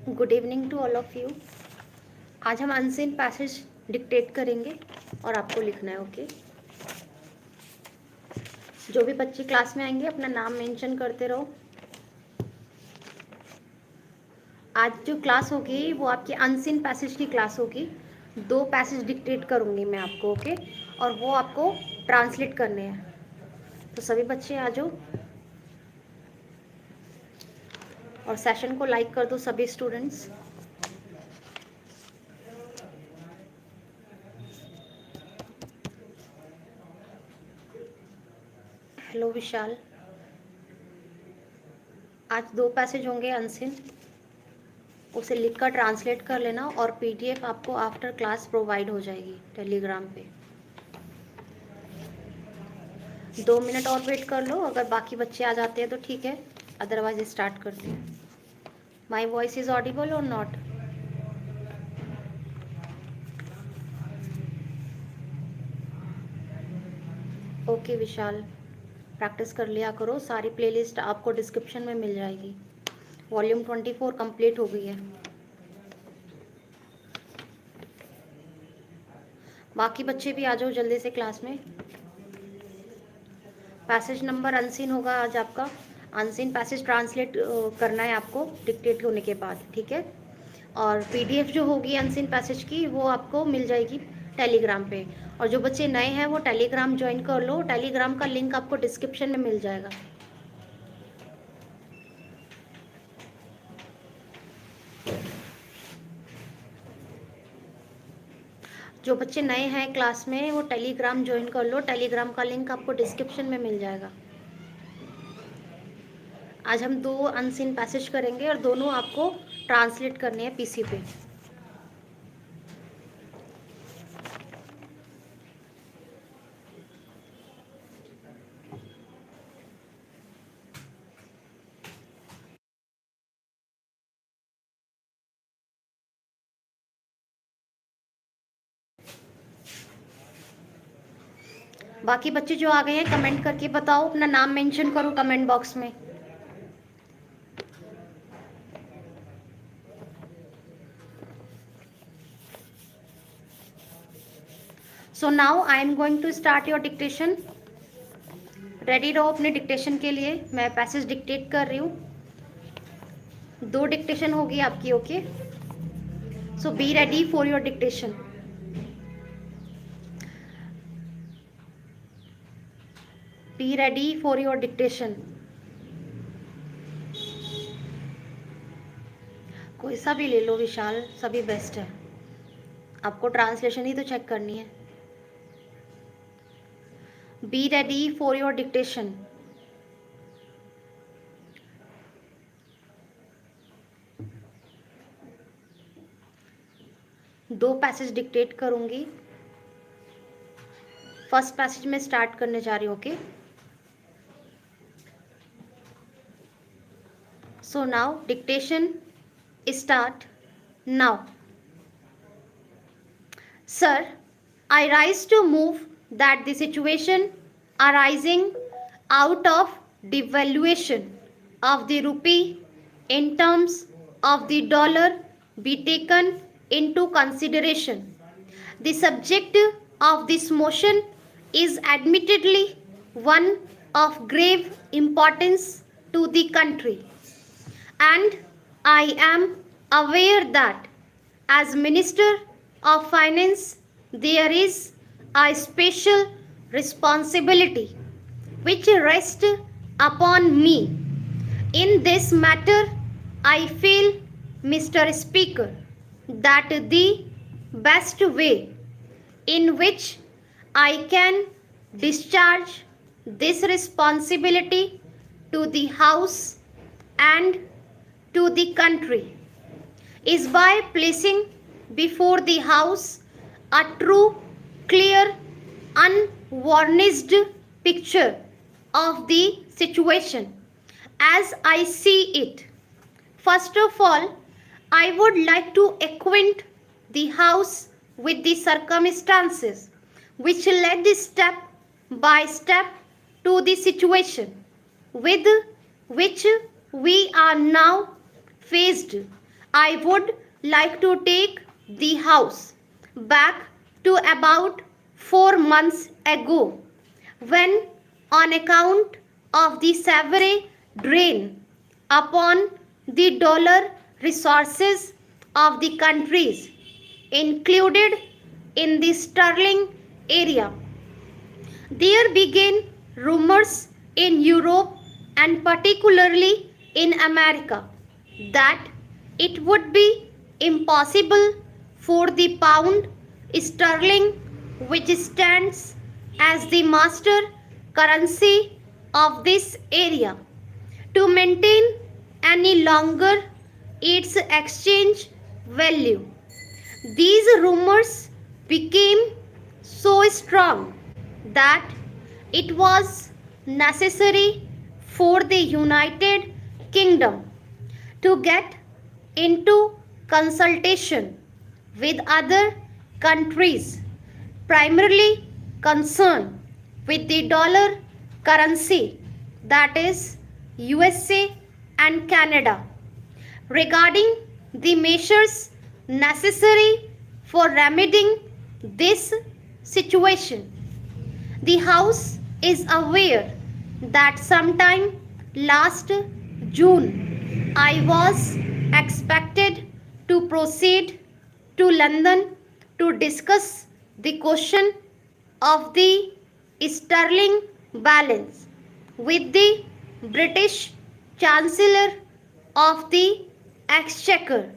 Good evening to all of you. आज हम unseen passage dictate करेंगे और आपको लिखना है। ओके, जो भी बच्चे क्लास में आएंगे अपना नाम मेंशन करते रहो। आज जो क्लास होगी वो आपकी अनसीन पैसेज की क्लास होगी। 2 पैसेज डिक्टेट करूँगी मैं आपको। ओके, और वो आपको ट्रांसलेट करने हैं। तो सभी बच्चे आ जाओ और सेशन को लाइक कर दो सभी स्टूडेंट्स। हेलो विशाल। आज 2 पैसेज होंगे अनसीन, उसे लिखकर ट्रांसलेट कर लेना और पीडीएफ आपको आफ्टर क्लास प्रोवाइड हो जाएगी टेलीग्राम पे। 2 मिनट और वेट कर लो, अगर बाकी बच्चे आ जाते हैं तो ठीक है, अदरवाइज स्टार्ट करते हैं। माई वॉइस इज ऑडिबल और नॉट? ओके विशाल, प्रैक्टिस कर लिया करो। सारी प्लेलिस्ट आपको डिस्क्रिप्शन में मिल जाएगी। वॉल्यूम 24 कंप्लीट हो गई है। बाकी बच्चे भी आ जाओ जल्दी से क्लास में। पैसेज नंबर अनसीन होगा आज आपका। अनसीन पैसेज ट्रांसलेट करना है आपको डिक्टेट होने के बाद, ठीक है। और पीडीएफ जो होगी अनसीन पैसेज की वो आपको मिल जाएगी टेलीग्राम पे। और जो बच्चे नए हैं वो टेलीग्राम ज्वाइन कर लो, टेलीग्राम का लिंक आपको डिस्क्रिप्शन में मिल जाएगा। जो बच्चे नए हैं क्लास में वो टेलीग्राम ज्वाइन कर लो, टेलीग्राम का लिंक आपको डिस्क्रिप्शन में मिल जाएगा। आज हम 2 अनसीन पैसेज करेंगे और दोनों आपको ट्रांसलेट करने हैं पीसी पे। बाकी बच्चे जो आ गए हैं कमेंट करके बताओ, अपना नाम मेंशन करो कमेंट बॉक्स में। So now I am going to start your dictation. Ready रहो अपने डिक्टेशन के लिए। मैं पैसेज डिक्टेट कर रही हूँ। 2 डिक्टेशन होगी आपकी। Okay, so B ready for your dictation. Be ready for your dictation. कोई सा भी ले लो विशाल, सभी बेस्ट है। आपको ट्रांसलेशन ही तो चेक करनी है। B ready for your dictation. दो पैसेज डिक्टेट करूंगी। फर्स्ट पैसेज में स्टार्ट करने जा रही हूँ। Okay, so now dictation start now. Sir, I rise to move that the situation arising out of devaluation of the rupee in terms of the dollar be taken into consideration. The subject of this motion is admittedly one of grave importance to the country, and I am aware that as Minister of Finance there is a special responsibility which rests upon me. In this matter, I feel, Mr. Speaker, that the best way in which I can discharge this responsibility to the House and to the country is by placing before the House a true, clear, unvarnished picture of the situation as I see it. First of all, I would like to acquaint the House with the circumstances which led step by step to the situation with which we are now faced I would like to take the house back to about 4 months ago when, on account of the severe drain upon the dollar resources of the countries included in the sterling area, there began rumors in Europe and particularly in America that it would be impossible for the pound sterling, which stands as the master currency of this area, to maintain any longer its exchange value. These rumors became so strong that it was necessary for the United Kingdom to get into consultation with other countries primarily concerned with the dollar currency, that is USA and Canada, regarding the measures necessary for remedying this situation. The House is aware that sometime last June I was expected to proceed to London to discuss the question of the sterling balance with the British Chancellor of the Exchequer.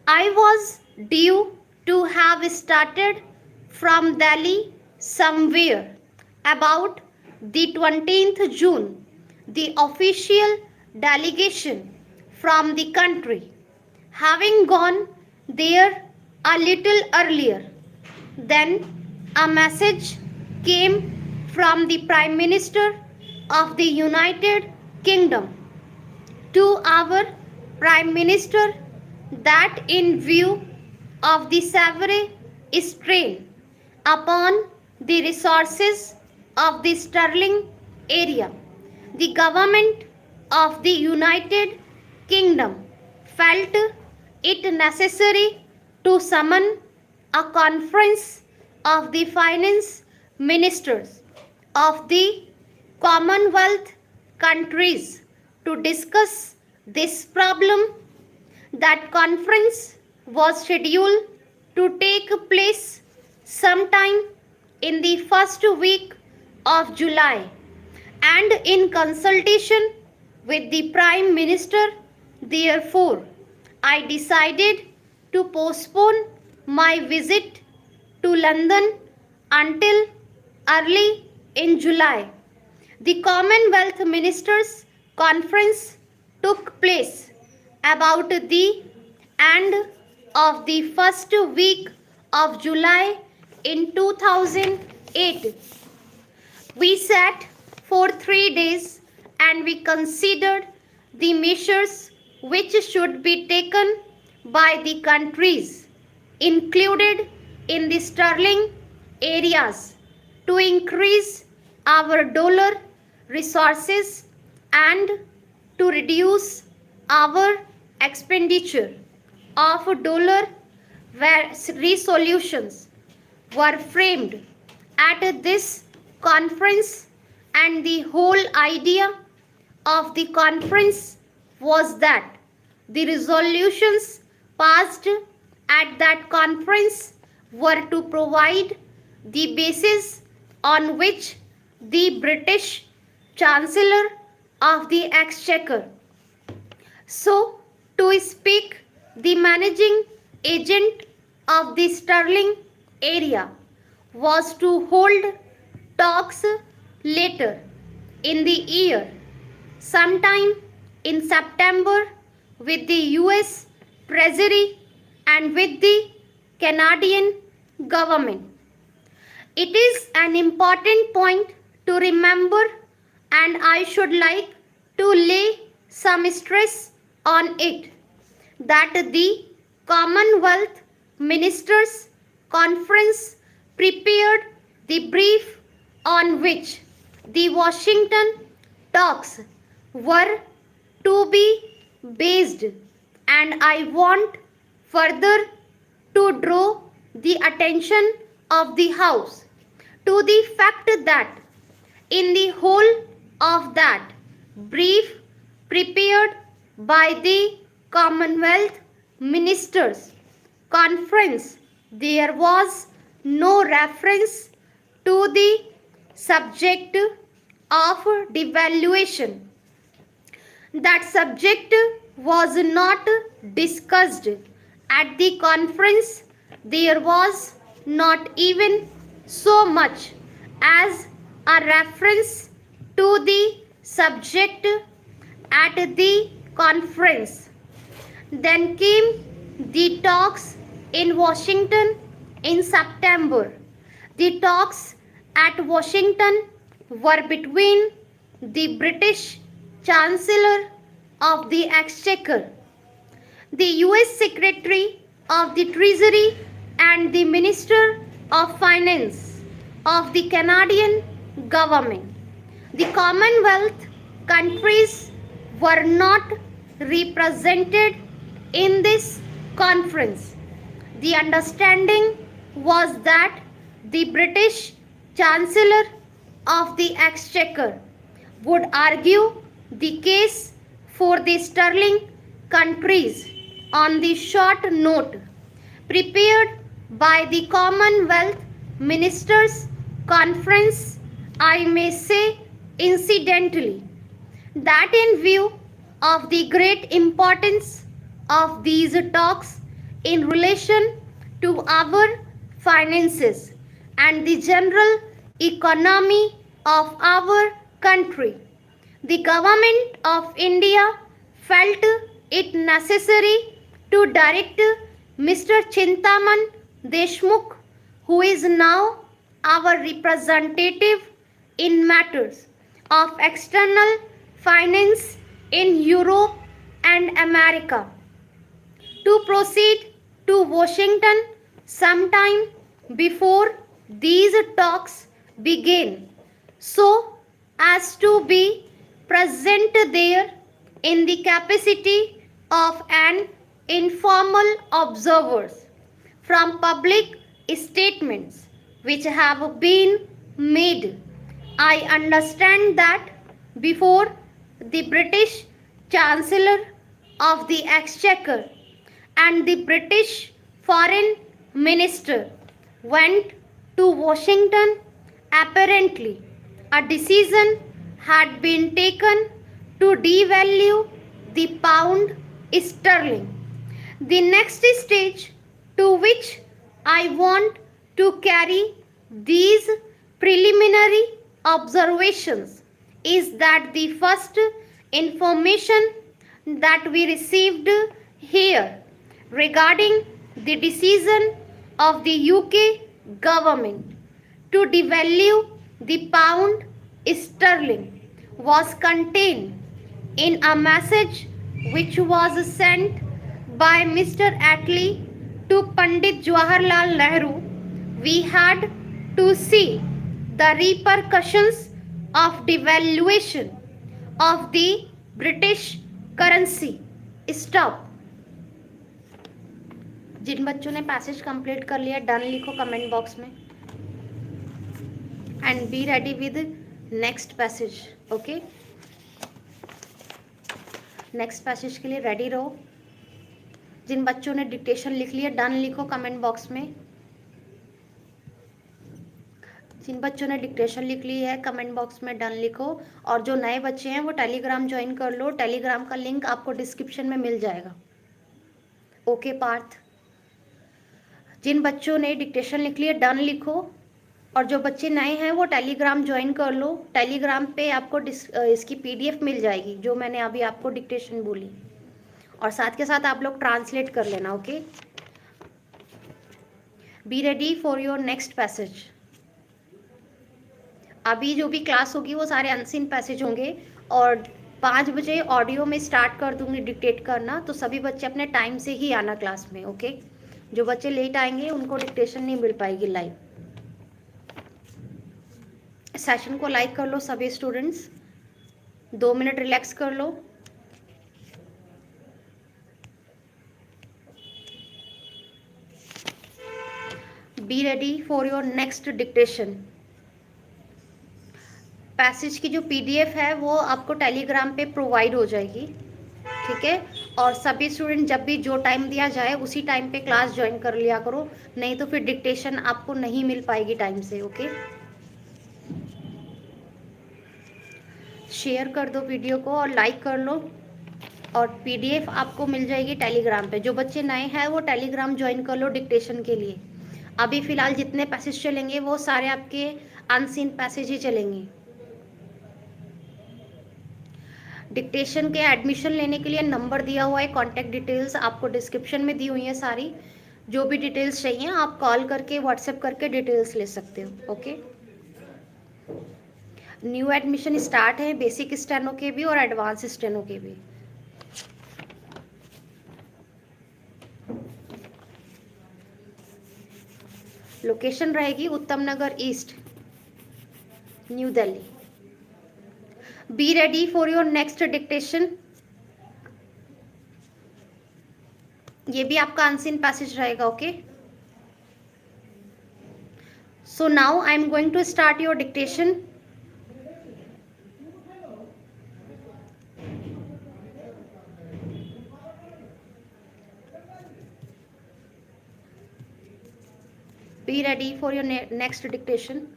I was due to have started from Delhi somewhere about the 20th June, the official delegation from the country having gone there a little earlier. Then a message came from the Prime Minister of the United Kingdom to our Prime Minister that in view of the severe strain upon the resources of the sterling area, the government of the United Kingdom felt it necessary to summon a conference of the finance ministers of the Commonwealth countries to discuss this problem. That conference was scheduled to take place sometime in the first week of July, and in consultation with the Prime Minister, therefore, I decided to postpone my visit to London until early in July. The Commonwealth Ministers' Conference took place about the end of the first week of July in 2008. We sat for 3 days and we considered the measures which should be taken by the countries included in the sterling areas to increase our dollar resources and to reduce our expenditure of dollar, where resolutions were framed at this conference, and the whole idea of the conference was that the resolutions passed at that conference were to provide the basis on which the British Chancellor of the Exchequer, so to speak, the managing agent of the sterling area, was to hold talks later in the year, sometime in September, with the US Treasury and with the Canadian government. It is an important point to remember, and I should like to lay some stress on it, that the Commonwealth Ministers' Conference prepared the brief on which the Washington talks were to be based, and I want further to draw the attention of the House to the fact that in the whole of that brief prepared by the Commonwealth Ministers' Conference, there was no reference to the subject of devaluation. That subject was not discussed at the conference. There was not even so much as a reference to the subject at the conference. Then came the talks in Washington in September. The talks at Washington were between the British Chancellor of the Exchequer, the US Secretary of the Treasury, and the Minister of Finance of the Canadian government. The Commonwealth countries were not represented in this conference. The understanding was that the British Chancellor of the Exchequer would argue the case for the sterling countries on the short note prepared by the Commonwealth Ministers' Conference. I may say incidentally that in view of the great importance of these talks in relation to our finances and the general economy of our country, the government of India felt it necessary to direct Mr. Chintaman Deshmukh, who is now our representative in matters of external finance in Europe and America, to proceed to Washington sometime before these talks began, so as to be present there in the capacity of an informal observer. From public statements which have been made, I understand that before the British Chancellor of the Exchequer and the British Foreign Minister went to Washington, apparently a decision had been taken to devalue the pound sterling. The next stage to which I want to carry these preliminary observations is that the first information that we received here regarding the decision of the UK government to devalue the pound sterling was contained in a message which was sent by Mr. Attlee to Pandit Jawaharlal Nehru. We had to see the repercussions of devaluation of the British currency. Stop. जिन बच्चों ने passage complete कर लिया done लिखो comment box में and be ready with next passage. Okay, next passage के लिए ready रहो. जिन बच्चों ने डिक्टेशन लिख लिया डन लिखो कमेंट बॉक्स में. जिन बच्चों ने डिक्टेशन लिख ली है कमेंट बॉक्स में डन लिखो. और जो नए बच्चे हैं वो टेलीग्राम ज्वाइन कर लो. टेलीग्राम का लिंक आपको डिस्क्रिप्शन में मिल जाएगा. ओके पार्थ. जिन बच्चों ने डिक्टेशन लिख लिया डन लिखो. और जो बच्चे नए हैं वो टेलीग्राम ज्वाइन कर लो. टेलीग्राम पे आपको इसकी पीडीएफ मिल जाएगी जो मैंने अभी आपको डिक्टेशन बोली. और साथ के साथ आप लोग ट्रांसलेट कर लेना. Okay, B ready for your next passage. अभी जो भी क्लास होगी वो सारे अनसीन पैसेज होंगे और 5 बजे ऑडियो में स्टार्ट कर दूंगी डिक्टेट करना. तो सभी बच्चे अपने टाइम से ही आना क्लास में. ओके, जो बच्चे लेट आएंगे उनको डिक्टेशन नहीं मिल पाएगी लाइव. सेशन को लाइक कर लो सभी स्टूडेंट्स. 2 मिनट रिलैक्स कर लो. Be ready for your next dictation. Passage की जो पीडीएफ है वो आपको टेलीग्राम पे प्रोवाइड हो जाएगी, ठीक है। और सभी स्टूडेंट जब भी जो टाइम दिया जाए उसी टाइम पे क्लास ज्वाइन कर लिया करो, नहीं तो फिर डिक्टेशन आपको नहीं मिल पाएगी टाइम से, ओके। शेयर कर दो वीडियो को और लाइक कर लो, और पीडीएफ आपको मिल जाएगी टेलीग्राम पे। जो बच्चे नए हैं वो टेलीग्राम ज्वाइन कर लो डिक्टेशन के लिए। अभी फ़िलहाल जितने पैसेज चलेंगे वो सारे आपके अनसीन पैसेज ही चलेंगे। डिक्टेशन के एडमिशन लेने के लिए नंबर दिया हुआ है, कॉन्टैक्ट डिटेल्स आपको डिस्क्रिप्शन में दी हुई है सारी। जो भी डिटेल्स चाहिए आप कॉल करके व्हाट्सएप करके डिटेल्स ले सकते हो, ओके। न्यू एडमिशन स्टार्ट है बेसिक स्टेनो के भी और एडवांस स्टेनो के भी। लोकेशन रहेगी Uttam Nagar east, New Delhi. Be ready for your next dictation. ये भी आपका अनसीन पैसेज रहेगा, okay. So now I am going to start your dictation. Be ready for your next dictation.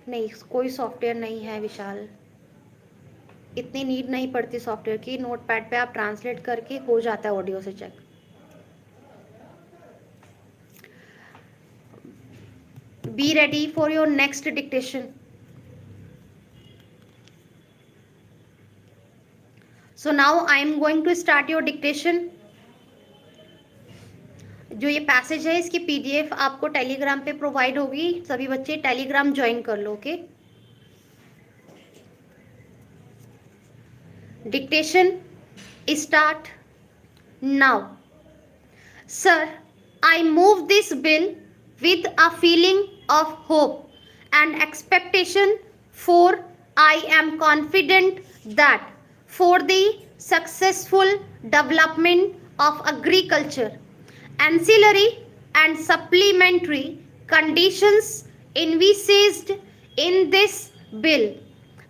नहीं, कोई सॉफ्टवेयर नहीं है विशाल, इतनी नीड नहीं पड़ती सॉफ्टवेयर की। नोटपैड पे आप ट्रांसलेट करके हो जाता है ऑडियो से check. Be ready for your next dictation. So now I am going to start your dictation. जो ये पैसेज है इसकी पीडीएफ आपको टेलीग्राम पे प्रोवाइड होगी, सभी बच्चे टेलीग्राम ज्वाइन कर लो, okay. Dictation start now. Sir, I move this bill with a feeling of hope and expectation, for I am confident that for the successful development of agriculture, ancillary and supplementary conditions envisaged in this bill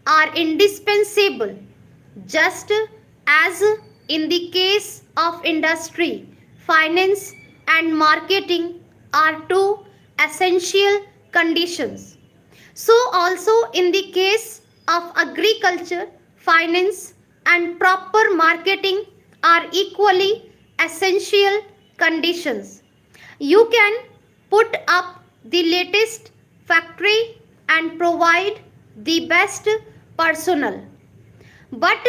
are indispensable, just as in the case of industry, finance and marketing are two essential conditions. So also in the case of agriculture, finance and proper marketing are equally essential conditions. You can put up the latest factory and provide the best personnel. But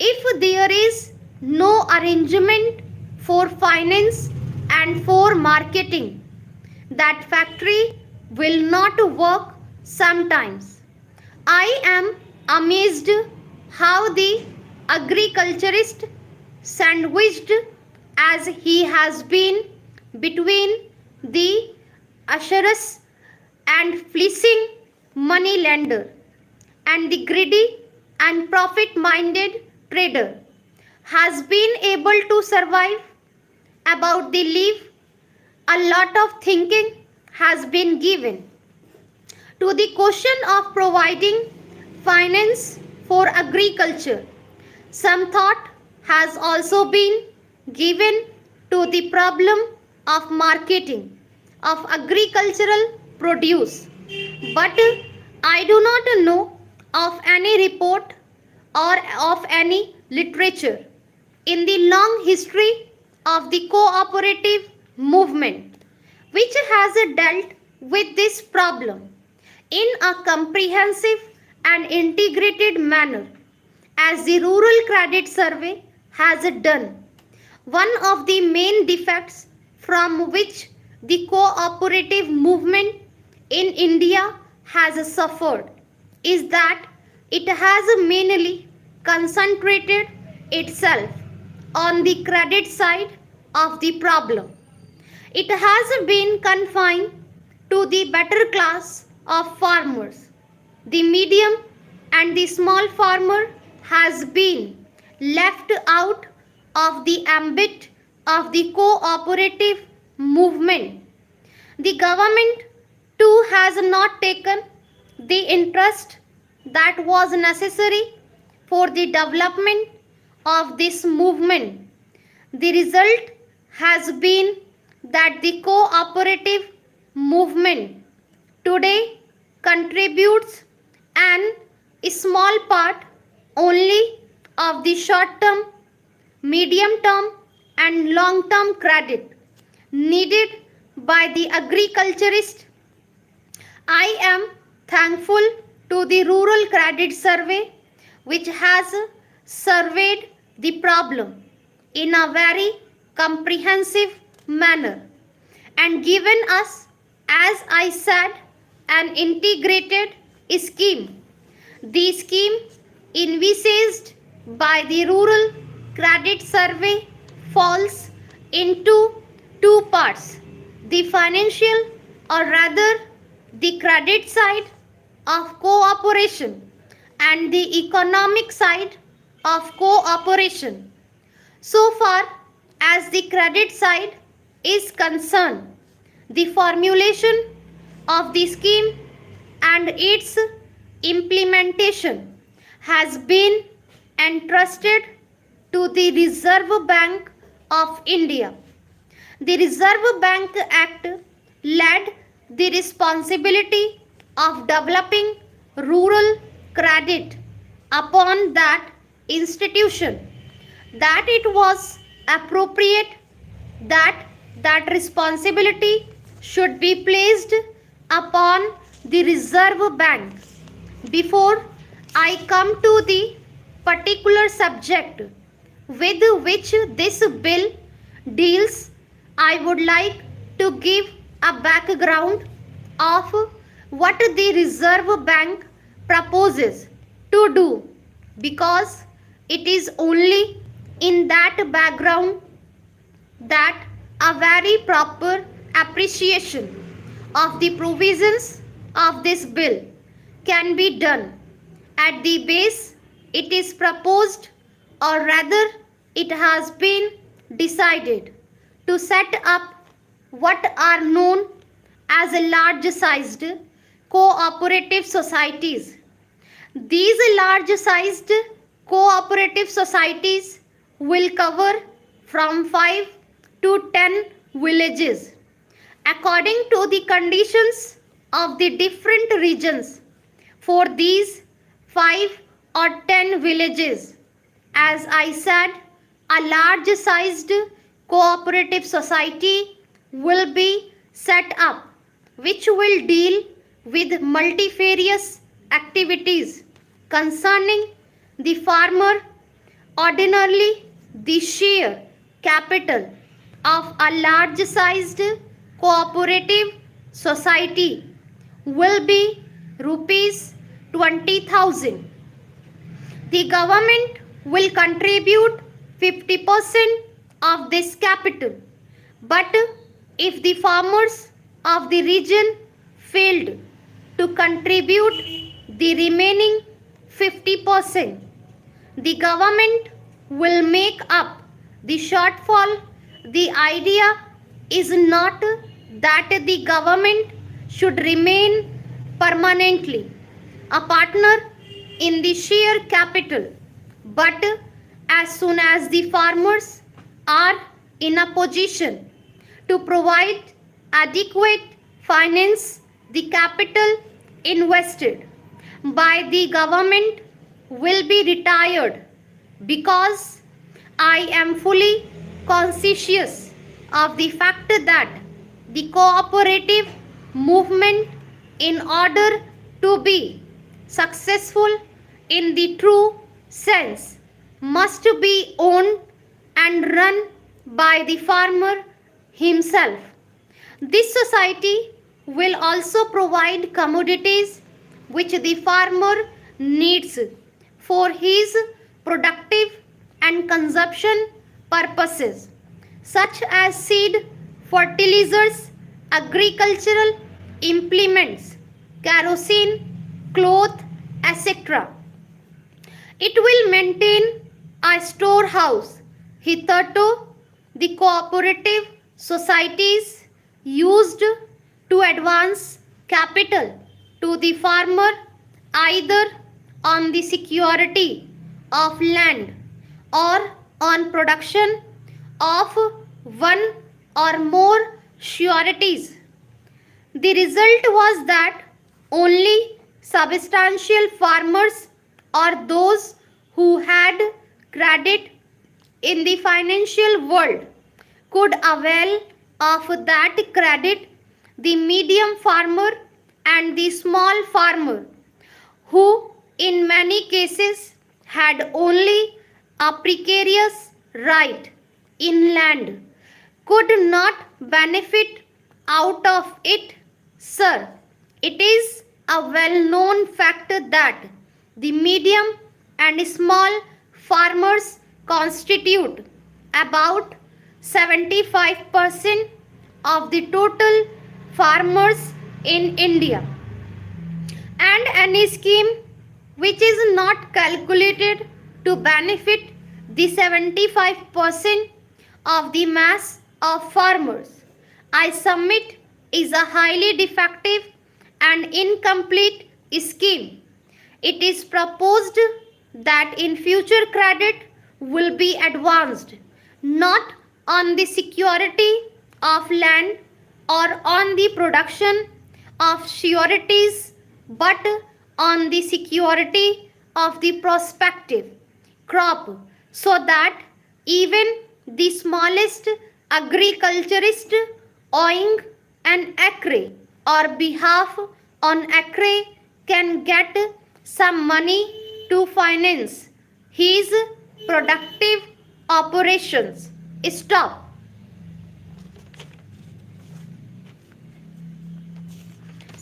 if there is no arrangement for finance and for marketing, that factory will not work sometimes. I am amazed how the agriculturist, sandwiched as he has been between the usurious and fleecing money lender and the greedy and profit-minded trader, has been able to survive. About the leaf, a lot of thinking has been given to the question of providing finance for agriculture. Some thought has also been given to the problem of marketing of agricultural produce. But I do not know of any report or of any literature in the long history of the cooperative movement which has dealt with this problem in a comprehensive and integrated manner as the Rural Credit Survey has done. One of the main defects from which the cooperative movement in India has suffered is that it has mainly concentrated itself on the credit side of the problem. It has been confined to the better class of farmers. The medium and the small farmer has been left out of the ambit of the cooperative movement. The government too has not taken the interest that was necessary for the development of this movement. The result has been that the cooperative movement today contributes an small part only of the short term, medium term, and long term credit needed by the agriculturist. I am thankful to the Rural Credit Survey, which has surveyed the problem in a very comprehensive manner and given us, as I said, an integrated scheme. The scheme envisaged by the Rural Credit Survey falls into two parts: the financial, or rather the credit side of cooperation, and the economic side of cooperation. So far as the credit side is concerned, the formulation of the scheme and its implementation has been entrusted to the Reserve Bank of India. The Reserve Bank Act led the responsibility of developing rural credit upon that institution, that it was appropriate that that responsibility should be placed upon the Reserve Bank. Before I come to the particular subject with which this bill deals, I would like to give a background of what the Reserve Bank proposes to do, because it is only in that background that a very proper appreciation of the provisions of this bill can be done. At the base, it is proposed, or rather it has been decided, to set up what are known as large sized cooperative societies. These large sized cooperative societies will cover from 5 to 10 villages according to the conditions of the different regions. For these 5 or 10 villages, as I said, a large sized cooperative society will be set up, which will deal with multifarious activities concerning the farmer. Ordinarily, the share capital of a large sized cooperative society will be rupees 20,000. The government will contribute 50% of this capital, but if the farmers of the region failed to contribute the remaining 50%, the government will make up the shortfall. The idea is not that the government should remain permanently a partner in the share capital, but as soon as the farmers are in a position to provide adequate finance, the capital invested by the government will be retired, because I am fully conscious of the fact that the cooperative movement, in order to be successful in the true sense, must be owned and run by the farmer himself. This society will also provide commodities which the farmer needs for his productive and consumption purposes, such as seed, fertilizers, agricultural implements, kerosene, cloth, etc. It will maintain a storehouse hitherto the cooperative societies used to advance capital to the farmer either on the security of land or on production of one or more sureties. The result was that only substantial farmers or those who had credit in the financial world could avail of that credit. The medium farmer and the small farmer, who in many cases had only a precarious right in land, could not benefit out of it. Sir, it is a well-known fact that the medium and small farmers constitute about 75% of the total farmers in India, and any scheme which is not calculated to benefit the 75% of the mass of farmers, I submit, is a highly defective and incomplete scheme. It is proposed that in future credit will be advanced not on the security of land or on the production of sureties, but on the security of the prospective crop, so that even the smallest agriculturist owing an acre or behalf on acre can get some money to finance his productive operations. Stop.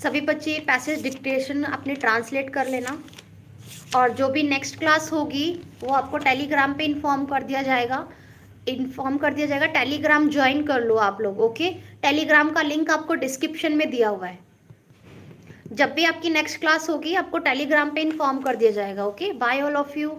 सभी बच्चे passage dictation अपने translate कर लेना, और जो भी next class होगी वो आपको टेलीग्राम पे इन्फॉर्म कर दिया जाएगा, टेलीग्राम ज्वाइन कर लो आप लोग, ओके। टेलीग्राम का लिंक आपको डिस्क्रिप्शन में दिया हुआ है। जब भी आपकी नेक्स्ट क्लास होगी आपको टेलीग्राम पे इन्फॉर्म कर दिया जाएगा, okay. Bye all of you.